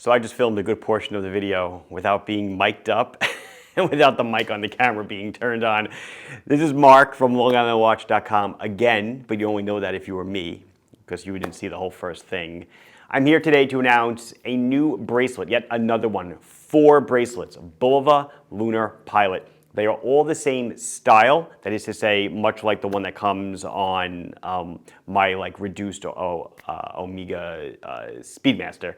So I just filmed a good portion of the video without being mic'd up and without the mic on the camera being turned on. This is Mark from LongIslandWatch.com again, but you only know that if you were me, because you didn't see the whole first thing. I'm here today to announce a new bracelet, yet another one. 4 bracelets, Bulova Lunar Pilot. They are all the same style, that is to say, much like the one that comes on my reduced Omega Speedmaster.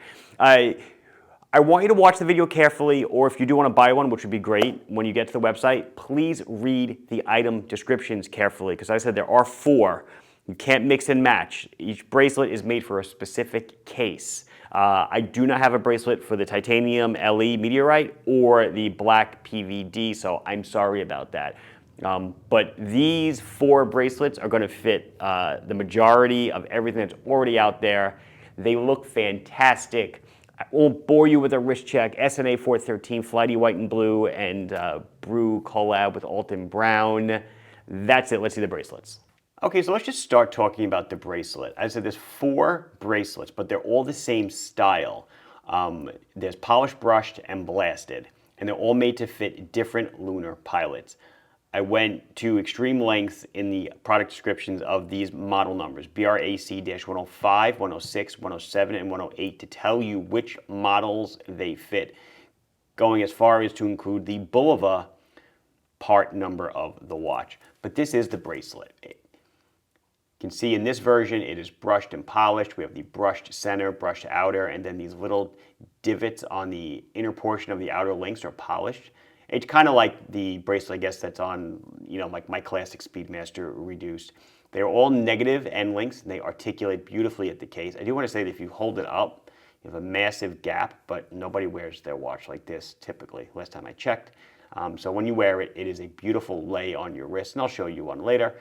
I want you to watch the video carefully, or if you do want to buy one, which would be great, when you get to the website, please read the item descriptions carefully, because I said there are 4. You can't mix and match. Each bracelet is made for a specific case. I do not have a bracelet for the titanium LE meteorite or the black PVD, so I'm sorry about that. But these 4 bracelets are going to fit the majority of everything that's already out there. They look fantastic. I won't bore you with a wrist check. SNA 413, Flighty White and Blue, and Brew collab with Alton Brown. That's it. Let's see the bracelets. Okay, so let's just start talking about the bracelet. As I said, there's 4 bracelets, but they're all the same style. There's polished, brushed, and blasted, and they're all made to fit different lunar pilots. I went to extreme lengths in the product descriptions of these model numbers, BRAC-105, 106, 107, and 108, to tell you which models they fit, going as far as to include the Bulova part number of the watch. But this is the bracelet. You can see in this version it is brushed and polished. We have the brushed center, brushed outer, and then these little divots on the inner portion of the outer links are polished. It's kind of like the bracelet, I guess, that's on, like my classic Speedmaster Reduced. They're all negative end links, and they articulate beautifully at the case. I do want to say that if you hold it up, you have a massive gap, but nobody wears their watch like this typically, last time I checked. So when you wear it, it is a beautiful lay on your wrist, and I'll show you one later.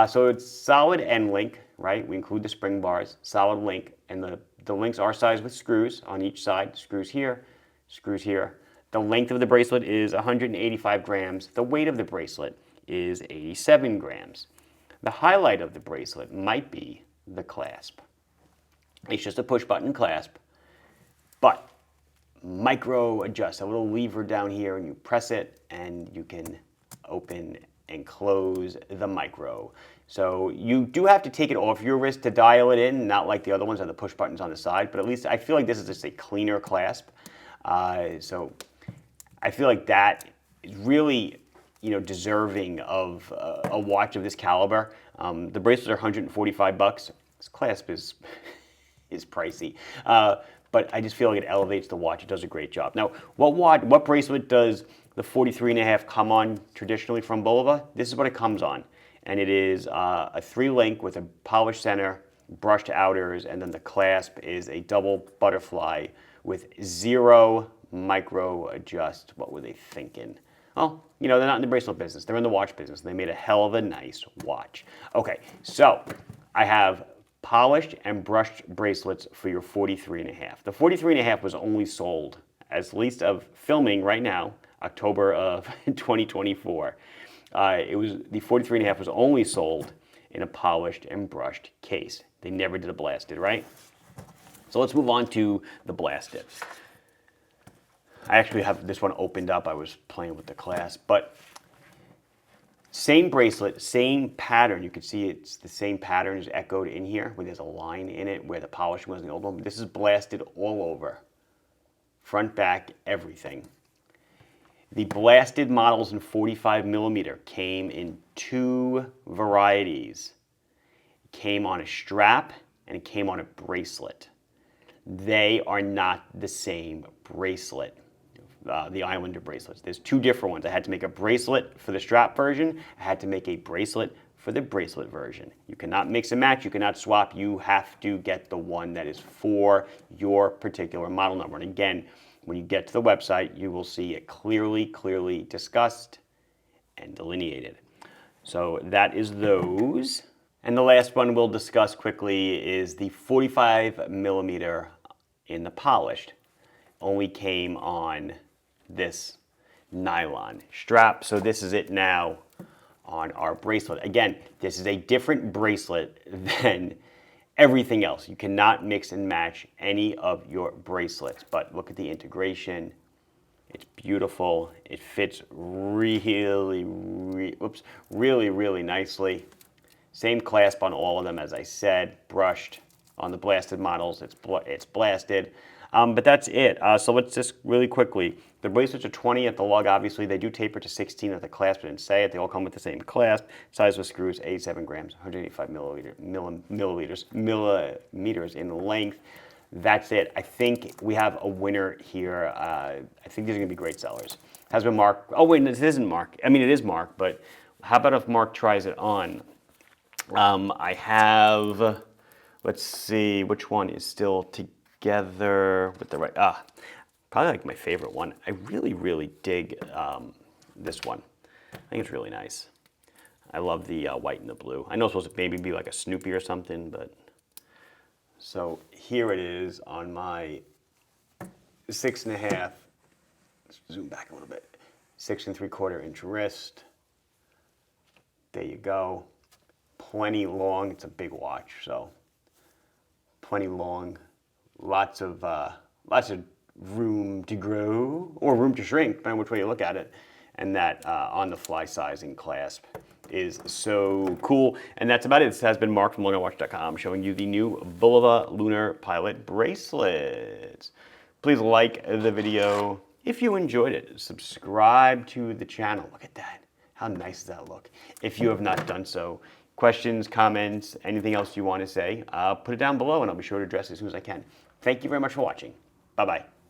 So it's solid end link, right? We include the spring bars, solid link, and the links are sized with screws on each side. Screws here, screws here. The length of the bracelet is 185 grams. The weight of the bracelet is 87 grams. The highlight of the bracelet might be the clasp. It's just a push button clasp, but micro adjust, a little lever down here, and you press it and you can open and close the micro. So you do have to take it off your wrist to dial it in, not like the other ones that have the push buttons on the side, but at least I feel like this is just a cleaner clasp. So I feel like that is really, deserving of a watch of this caliber. The bracelets are $145. This clasp is pricey. But I just feel like it elevates the watch. It does a great job. Now, what bracelet does the 43.5 come on traditionally from Bulova? This is what it comes on. And it is a 3-link with a polished center, brushed outers, and then the clasp is a double butterfly with 0 micro adjust. What were they thinking? Well, they're not in the bracelet business. They're in the watch business. They made a hell of a nice watch. Okay, so I have polished and brushed bracelets for your 43.5. The 43.5 was only sold, as least of filming right now, October of 2024. The 43.5 was only sold in a polished and brushed case. They never did a blasted, right? So let's move on to the blasted. I actually have this one opened up. I was playing with the clasp, but same bracelet, same pattern. You can see it's the same pattern is echoed in here, where there's a line in it where the polish was in the old one. This is blasted all over. Front, back, everything. The blasted models in 45 millimeter came in 2 varieties. It came on a strap and it came on a bracelet. They are not the same bracelet. The Islander bracelets. There's 2 different ones. I had to make a bracelet for the strap version. I had to make a bracelet for the bracelet version. You cannot mix and match. You cannot swap. You have to get the one that is for your particular model number. And again, when you get to the website, you will see it clearly discussed and delineated. So that is those. And the last one we'll discuss quickly is the 45 millimeter in the polished. Only came on this nylon strap. So this is it now on our bracelet. Again, this is a different bracelet than everything else. You cannot mix and match any of your bracelets, but look at the integration. It's beautiful. It fits really, really nicely. Same clasp on all of them, as I said, brushed. On the blasted models, it's blasted. But that's it. So let's just really quickly. The bracelets are 20 at the lug. Obviously, they do taper to 16 at the clasp. I didn't say it. They all come with the same clasp. Size of screws, 87 grams, 185 millimeters in length. That's it. I think we have a winner here. I think these are going to be great sellers. Has been Mark. Oh, wait, this isn't Mark. I mean, it is Mark, but how about if Mark tries it on? I have, let's see, which one is still together with the right, probably like my favorite one. I really dig this one. I think it's really nice. I love the white and the blue. I know it's supposed to maybe be like a Snoopy or something, but. So here it is on my 6.5, let's zoom back a little bit, 6 3/4 inch wrist. There you go. Plenty long. It's a big watch, so plenty long. Lots of room to grow or room to shrink, depending on which way you look at it. And that on-the-fly sizing clasp is so cool. And that's about it. This has been Mark from LunarWatch.com showing you the new Bulova Lunar Pilot bracelets. Please like the video if you enjoyed it. Subscribe to the channel. Look at that. How nice does that look? If you have not done so, questions, comments, anything else you want to say, put it down below and I'll be sure to address it as soon as I can. Thank you very much for watching. Bye-bye.